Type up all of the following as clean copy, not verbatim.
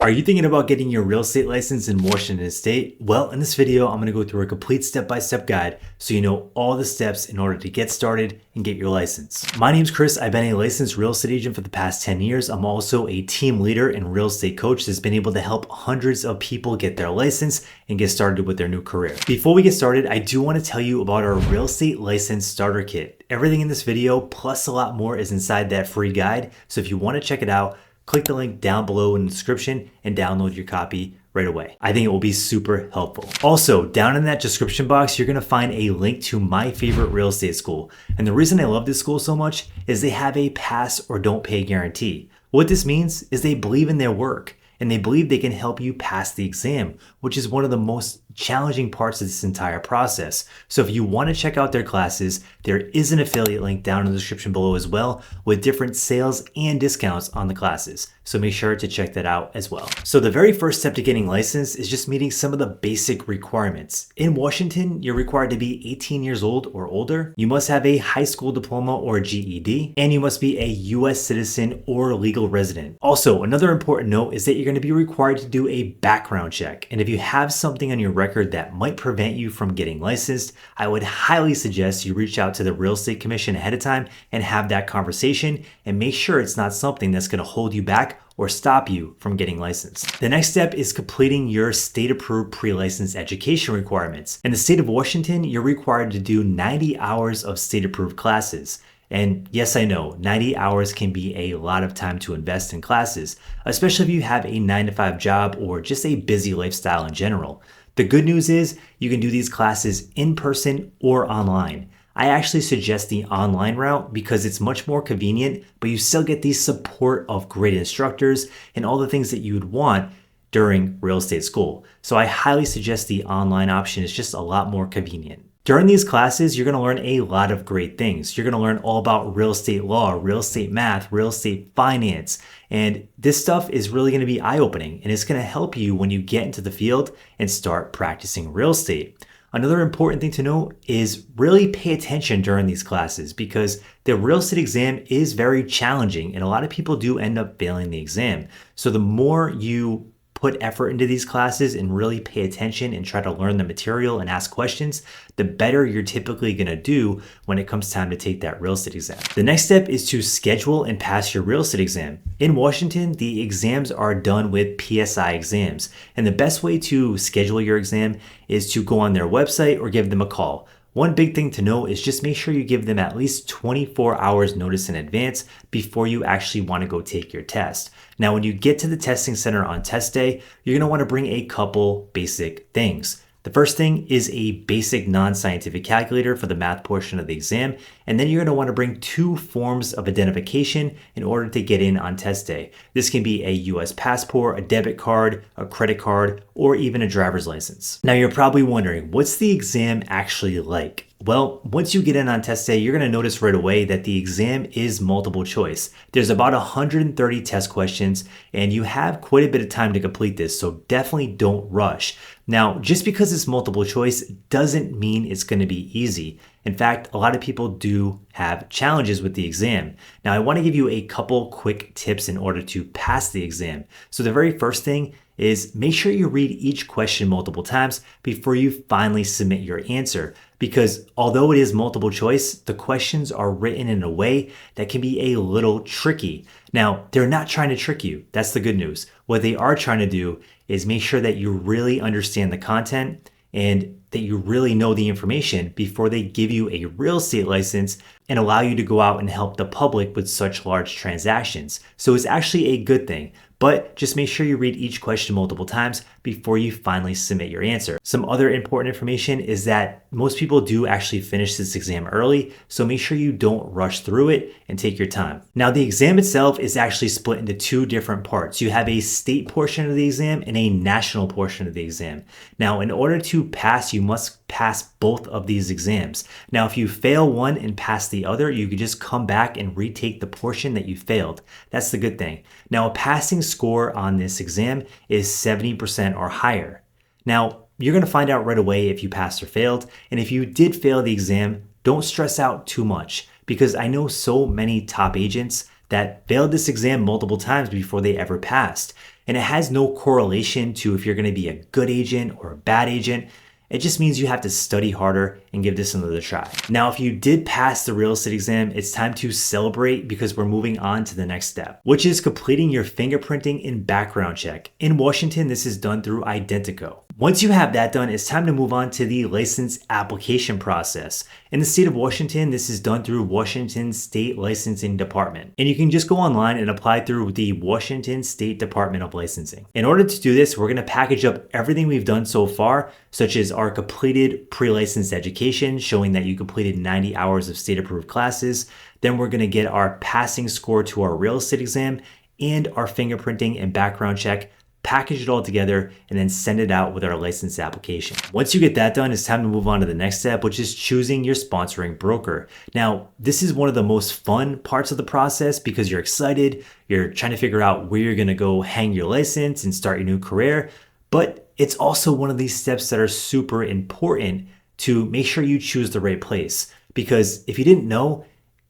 Are you thinking about getting your real estate license in Washington State? Well, in this video, I'm going to go through a complete step-by-step guide so you know all the steps in order to get started and get your license. My name's Chris. I've been a licensed real estate agent for the past 10 years. I'm also a team leader and real estate coach that's been able to help hundreds of people get their license and get started with their new career. Before we get started, I do want to tell you about our real estate license starter kit. Everything in this video plus a lot more is inside that free guide. So if you want to check it out, click the link down below in the description and download your copy right away. I think it will be super helpful. Also, down in that description box, you're gonna find a link to my favorite real estate school. And the reason I love this school so much is they have a pass or don't pay guarantee. What this means is they believe in their work and they believe they can help you pass the exam, which is one of the most challenging parts of this entire process. So if you want to check out their classes, there is an affiliate link down in the description below as well with different sales and discounts on the classes. So make sure to check that out as well. So the very first step to getting licensed is just meeting some of the basic requirements. In Washington, you're required to be 18 years old or older. You must have a high school diploma or GED, and you must be a US citizen or legal resident. Also, another important note is that you're going to be required to do a background check. And if you have something on your record that might prevent you from getting licensed, I would highly suggest you reach out to the Real Estate Commission ahead of time and have that conversation and make sure it's not something that's going to hold you back or stop you from getting licensed. The next step is completing your state-approved pre-license education requirements. In the state of Washington, you're required to do 90 hours of state-approved classes. And yes, I know 90 hours can be a lot of time to invest in classes, especially if you have a 9-to-5 job or just a busy lifestyle in general. The good news is you can do these classes in person or online. I actually suggest the online route because it's much more convenient, but you still get the support of great instructors and all the things that you would want during real estate school. So I highly suggest the online option is just a lot more convenient. During these classes, you're going to learn a lot of great things. You're going to learn all about real estate law, real estate math, real estate finance. And this stuff is really going to be eye-opening and it's going to help you when you get into the field and start practicing real estate. Another important thing to note is really pay attention during these classes because the real estate exam is very challenging and a lot of people do end up failing the exam. So the more you put effort into these classes and really pay attention and try to learn the material and ask questions, the better you're typically going to do when it comes time to take that real estate exam. The next step is to schedule and pass your real estate exam. In Washington, the exams are done with PSI exams, and the best way to schedule your exam is to go on their website or give them a call. One big thing to know is just make sure you give them at least 24 hours notice in advance before you actually want to go take your test. Now, when you get to the testing center on test day, you're going to want to bring a couple basic things. The first thing is a basic non-scientific calculator for the math portion of the exam, and then you're going to want to bring 2 forms of identification in order to get in on test day. This can be a US passport, a debit card, a credit card, or even a driver's license. Now you're probably wondering, what's the exam actually like? Well, once you get in on test day, you're going to notice right away that the exam is multiple choice. There's about 130 test questions and you have quite a bit of time to complete this, so definitely don't rush. Now, just because it's multiple choice doesn't mean it's going to be easy. In fact, a lot of people do have challenges with the exam. Now, I want to give you a couple quick tips in order to pass the exam. So the very first thing is make sure you read each question multiple times before you finally submit your answer. Because although it is multiple choice, the questions are written in a way that can be a little tricky. Now, they're not trying to trick you. That's the good news. What they are trying to do is make sure that you really understand the content and that you really know the information before they give you a real estate license and allow you to go out and help the public with such large transactions. So it's actually a good thing, but just make sure you read each question multiple times before you finally submit your answer. Some other important information is that most people do actually finish this exam early, so make sure you don't rush through it and take your time. Now, the exam itself is actually split into 2 different parts. You have a state portion of the exam and a national portion of the exam. Now, in order to pass, you must pass both of these exams. Now, if you fail one and pass the other, you could just come back and retake the portion that you failed. That's the good thing. Now, a passing score on this exam is 70% or higher. Now, you're going to find out right away if you passed or failed. And if you did fail the exam, don't stress out too much because I know so many top agents that failed this exam multiple times before they ever passed. and it has no correlation to if you're going to be a good agent or a bad agent. It just means you have to study harder and give this another try. Now, if you did pass the real estate exam, it's time to celebrate because we're moving on to the next step, which is completing your fingerprinting and background check. In Washington, this is done through IdentoGO. Once you have that done, it's time to move on to the license application process. In the state of Washington, this is done through Washington State Licensing Department. And you can just go online and apply through the Washington State Department of Licensing. In order to do this, we're going to package up everything we've done so far, such as our completed pre-licensed education, showing that you completed 90 hours of state-approved classes. Then we're going to get our passing score to our real estate exam and our fingerprinting and background check, package it all together, and then send it out with our license application. Once you get that done, it's time to move on to the next step, which is choosing your sponsoring broker. Now, this is one of the most fun parts of the process because you're excited, you're trying to figure out where you're gonna go hang your license and start your new career, but it's also one of these steps that are super important to make sure you choose the right place. Because if you didn't know,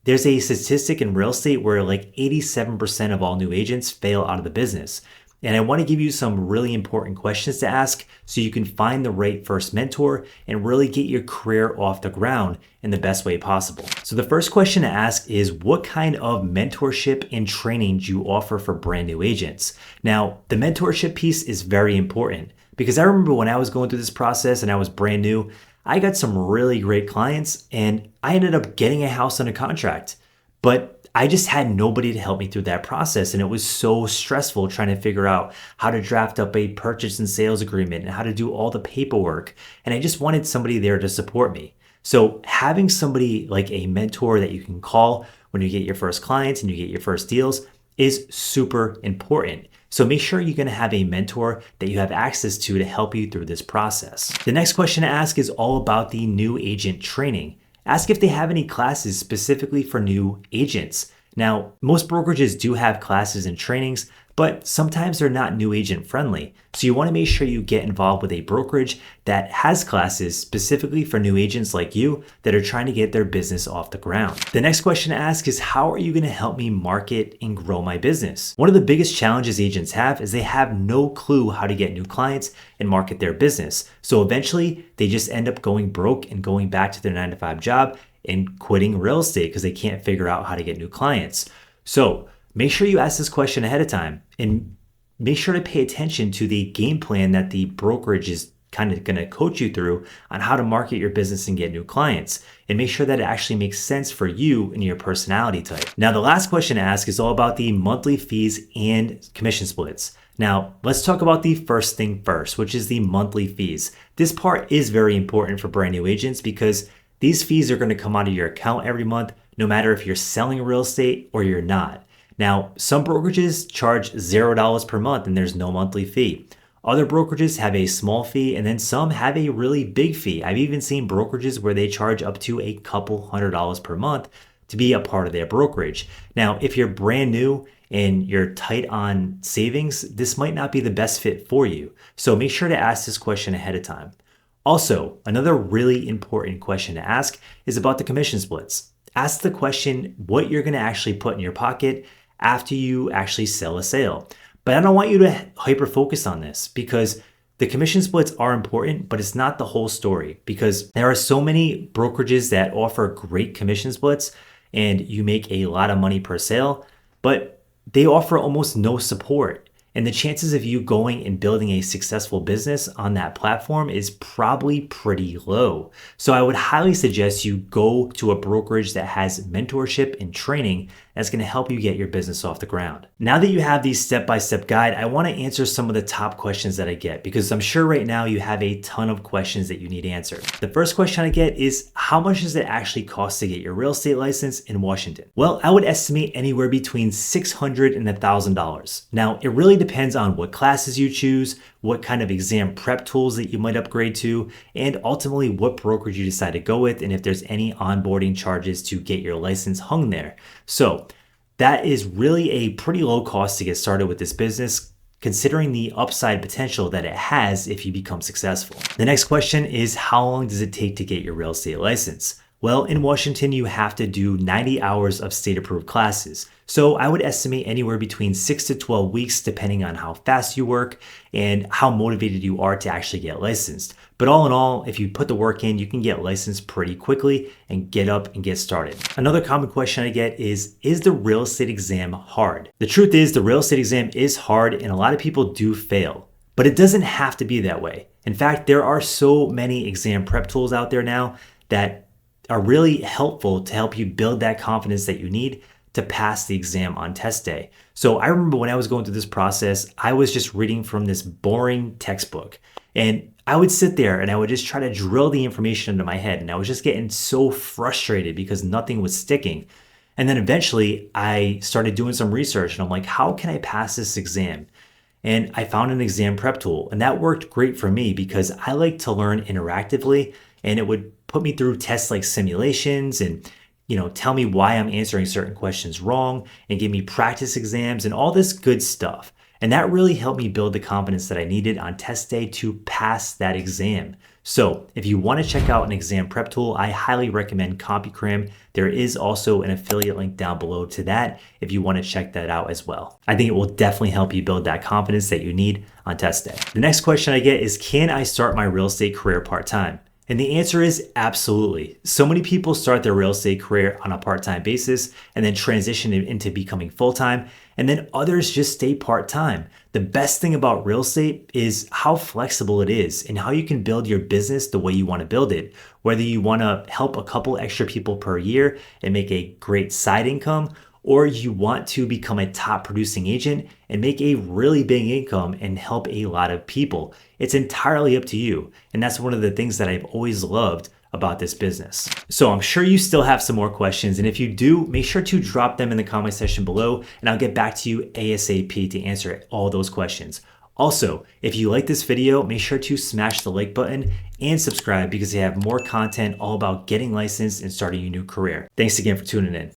there's a statistic in real estate where like 87% of all new agents fail out of the business. And I want to give you some really important questions to ask so you can find the right first mentor and really get your career off the ground in the best way possible. So the first question to ask is, what kind of mentorship and training do you offer for brand new agents? Now, the mentorship piece is very important because I remember when I was going through this process and I was brand new, I got some really great clients and I ended up getting a house under contract. But I just had nobody to help me through that process. And it was so stressful trying to figure out how to draft up a purchase and sales agreement and how to do all the paperwork. And I just wanted somebody there to support me. So having somebody like a mentor that you can call when you get your first clients and you get your first deals is super important. So make sure you're going to have a mentor that you have access to help you through this process. The next question to ask is all about the new agent training. Ask if they have any classes specifically for new agents. Now, most brokerages do have classes and trainings, but sometimes they're not new agent friendly. So you want to make sure you get involved with a brokerage that has classes specifically for new agents like you that are trying to get their business off the ground. The next question to ask is, how are you going to help me market and grow my business? One of the biggest challenges agents have is they have no clue how to get new clients and market their business. So eventually they just end up going broke and going back to their 9-to-5 job and quitting real estate because they can't figure out how to get new clients. So make sure you ask this question ahead of time and make sure to pay attention to the game plan that the brokerage is kind of going to coach you through on how to market your business and get new clients, and make sure that it actually makes sense for you and your personality type. Now, the last question to ask is all about the monthly fees and commission splits. Now, let's talk about the first thing first, which is the monthly fees. This part is very important for brand new agents because these fees are going to come out of your account every month, no matter if you're selling real estate or you're not. Now, some brokerages charge $0 per month and there's no monthly fee. Other brokerages have a small fee and then some have a really big fee. I've even seen brokerages where they charge up to a couple $100s per month to be a part of their brokerage. Now, if you're brand new and you're tight on savings, this might not be the best fit for you. So make sure to ask this question ahead of time. Also, another really important question to ask is about the commission splits. Ask the question what you're going to actually put in your pocket after you actually sell a sale. But I don't want you to hyper focus on this because the commission splits are important, but it's not the whole story because there are so many brokerages that offer great commission splits and you make a lot of money per sale, but they offer almost no support. And the chances of you going and building a successful business on that platform is probably pretty low. So I would highly suggest you go to a brokerage that has mentorship and training that's going to help you get your business off the ground. Now that you have these step-by-step guide, I want to answer some of the top questions that I get because I'm sure right now you have a ton of questions that you need answered. The first question I get is, how much does it actually cost to get your real estate license in Washington? Well, I would estimate anywhere between $600 and $1,000. Now, it really depends on what classes you choose, what kind of exam prep tools that you might upgrade to, and ultimately what brokerage you decide to go with, and if there's any onboarding charges to get your license hung there. So that is really a pretty low cost to get started with this business, considering the upside potential that it has if you become successful. The next question is, how long does it take to get your real estate license? Well, in Washington, you have to do 90 hours of state-approved classes. So I would estimate anywhere between 6 to 12 weeks, depending on how fast you work and how motivated you are to actually get licensed. But all in all, if you put the work in, you can get licensed pretty quickly and get up and get started. Another common question I get is the real estate exam hard? The truth is the real estate exam is hard and a lot of people do fail, but it doesn't have to be that way. In fact, there are so many exam prep tools out there now that are really helpful to help you build that confidence that you need to pass the exam on test day. So I remember when I was going through this process, I was just reading from this boring textbook, and I would sit there and I would just try to drill the information into my head, and I was just getting so frustrated because nothing was sticking. And then eventually I started doing some research and I'm like, how can I pass this exam? And I found an exam prep tool, and that worked great for me because I like to learn interactively, and it would put me through tests like simulations and tell me why I'm answering certain questions wrong and give me practice exams and all this good stuff. And that really helped me build the confidence that I needed on test day to pass that exam. So if you want to check out an exam prep tool, I highly recommend Compucram. There is also an affiliate link down below to that if you want to check that out as well. I think it will definitely help you build that confidence that you need on test day. The next question I get is, can I start my real estate career part-time? And the answer is absolutely. So many people start their real estate career on a part-time basis and then transition it into becoming full-time, and then others just stay part-time. The best thing about real estate is how flexible it is and how you can build your business the way you want to build it. Whether you want to help a couple extra people per year and make a great side income, or you want to become a top producing agent and make a really big income and help a lot of people. It's entirely up to you. And that's one of the things that I've always loved about this business. So I'm sure you still have some more questions. And if you do, make sure to drop them in the comment section below and I'll get back to you ASAP to answer all those questions. Also, if you like this video, make sure to smash the like button and subscribe because I have more content all about getting licensed and starting a new career. Thanks again for tuning in.